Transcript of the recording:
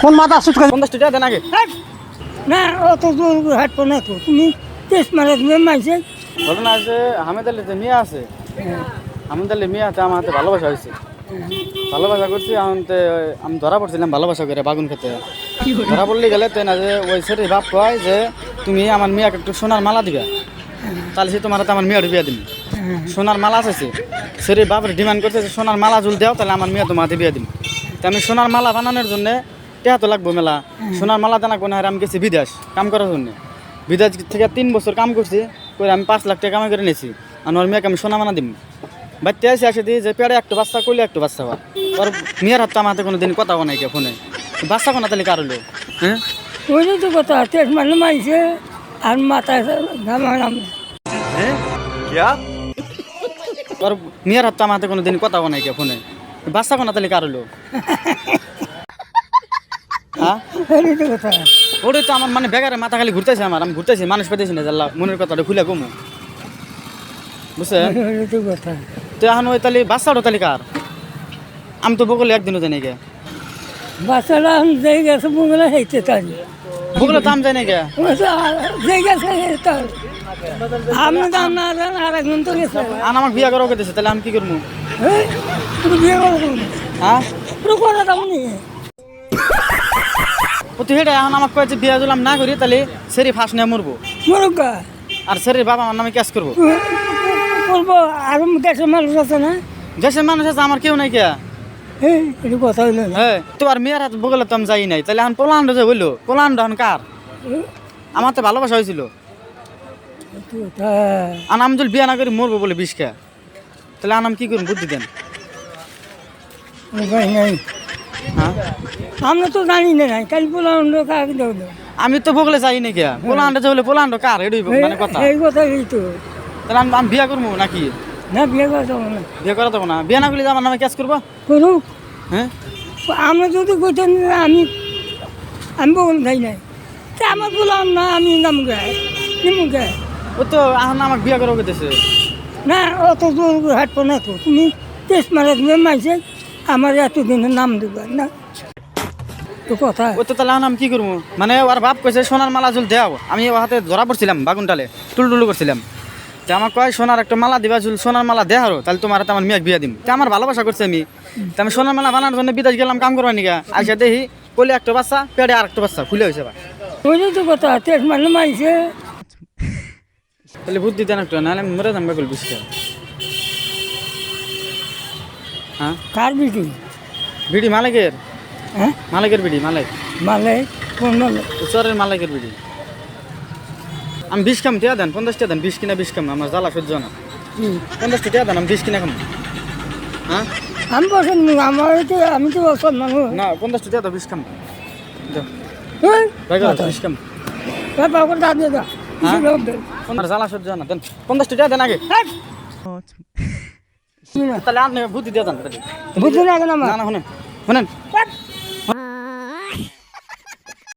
কোন মাথা সুট করে 50 টাকা দেন আগে। না অত জোর হাঁটবো না তো তুমি টেস্ট মারা তুমি মাইছে ঘটনা আছে হামেদ আলী যে মেয়ে আছে, হামেদ আলী মেয়ে আছে আমার হাতে ভালোবাসা হয়েছে, ভালোবাসা করছি আমি ধরা পড়ছিলাম ভালোবাসা করে বাগুন খেতে। ধরা পড়লে গেলে তো না যে ওই ছেলে বাপ কয় যে তুমি আমার মেয়েকে একটু সোনার মালা দিবে, তাহলে সে তোমার হাতে আমার মেয়ের বিয়ে দিন। সোনার মালা আছে ছেলে বাপের ডিমান্ড করছে যে সোনার মালা জুল দাও তাহলে আমার মেয়ে তোমার হাতে বিয়ে দিন। তো আমি সোনার মালা বানানোর জন্য টেহা তো লাগবো মেলা, সোনার মালা দানা কোনো আমি গেছি বিদেশ কাম করার জন্য। বিদেশ থেকে 3 বছর কাম করছি করে আমি 5 লাখ টাকা কামাই করে নিয়েছি। আর ওর মেয়েকে আমি সোনা মানা দিম বাচ্চা আসে দিই যে পেড়ে একটা বাচ্চা করলে একটা বাচ্চা হওয়া ওর মেয়ের হাতে আমার হাতে কোনো দিন কথা নাই কে ফোনে বাচ্চা কোনা তাহলে কার হলো? হ্যাঁ ওই তো কথা টেস্ট মারলে মাইছে আর মাথায় ঘামা ঘামে ওর মেয়ের হাতে আমার হাতে কোনো দিন কথা নাই কে ফোনে বাচ্চা কোনা তাহলে কার হলো? হ্যাঁ এই তো কথা ওটাই তো আমার মানে বেগারে মাথা খালি ঘুরতেছে আমার, আমি ঘুরতেছি মানুষ পেতেছি না জানলা মনের কথাটা খুলে কমু বুঝছে। এই তো কথা তো এখন ওই তাহলে বাচ্চাটা তাহলে কার? আমি তো বগলে একদিনও জানি গে বাচ্চারা যেই গেছে বগলে হেঁটে তাই বগলে দাম যায় না গে যেই গেছে তাই আমি দাম না জান আর একজন তো গেছে আর আমার বিয়া করা দিছে তাহলে আমি কি করবো? এই, তুমি বিয়ে করো হ্যাঁ পুরো করে দাম নি ও তো হেঁটে এখন আমাকে কয়েছে বিয়া দিলাম না করি তাহলে সেরি ফাঁস নিয়ে মরবো মুরগা আর সেরির বাবা আমার নামে ক্যাশ করবো। বলবো আর দেশের মানুষ আছে না দেশের মানুষ আছে আমার কেউ নাই কে। এই এটা কথা হইলো না হ্যাঁ তো আর মেয়ের হাত বগলে তো আমি যাই নাই তাহলে এখন পোলান্ড যে বললো পোলান্ড এখন কার? আমার তো ভালোবাসা হয়েছিল আর আমি যদি বিয়া না করি মরবো বলে বিষ খেয়ে তাহলে আমি কি করবো বুদ্ধি দেন। হ্যাঁ আমরা তো জানি না কালি পোলাম কাকে দেবো আমি তো বগলে যাই নাকি পোলান্ড যে বলে পোলান্ড কার এটাই মানে কথা। এই কথা এই তো তাহলে আমি বিয়া করবো নাকি? না বিয়ে করা যাবো না বিয়ে করা দেবো না, বিয়ে না করলে আমার নামে ক্যাশ করবো। করুক হ্যাঁ আমরা যদি কইতেন আমি আমি বলুন যাই নাই তা আমার বললাম না আমি নাম গায় নিমু গায় ও তো এখন আমাকে বিয়ে করা দিতেছে। না অত জোর হাঁটবো না তো তুমি টেস্ট মারা তুমি মাইছে আমার এতদিনের নাম দেবে না তো কথা ও তো তাহলে এখন আমি কি করবো মানে ওর বাপ কইছে সোনার মালা জুল দেও, আমি ও হাতে ধরা পড়ছিলাম বাগুনটালে টুলটুলু করছিলাম। তো আমার কয় সোনার একটা মালা দিবা জুল সোনার মালা দেহারো তাহলে তোমার হাতে আমার মেয়ে বিয়ে দিম। তো আমার ভালোবাসা করছে আমি তো আমি সোনার মালা বানানোর জন্য বিদেশ গেলাম কাম করবার নিকা আইসা দেখি কোলে একটা বাচ্চা পেটে আর একটা বাচ্চা খুলে হয়েছে। ওই তো কথা টেস্ট মারলে মাইছে তাহলে বুদ্ধি দেন একটু নাহলে আমি মরে যাম বেগুল বিষকে। হ্যাঁ কার বিটি বিড়ি মালিকের, হ্যাঁ মালিকের বিড়ি মালিক মালে কোন মালে চরের মালিকের বিড়ি। আমি 20 খাম টিয়া দেন 50 টাকা দেন 20 কিনা 20 খাম আমার জ্বালা সহ্য না। 50 টাকা দেন আমি 20 কিনা খাম। হ্যাঁ আমি পছন্দ আমার তো আমি তো পছন্দ মানুষ না 50 টাকা দাও 20 খাম দাও এই, বেগুল 20 খাম বাবা করে দাঁত দিয়ে দাও হ্যাঁ? আমার জ্বালা সহ্য না দেন 50 টাকা দেন আগে তাহলে আপনি বুদ্ধি দিয়ে দেন। বুঝলি না কেন না না শুনেন শুনেন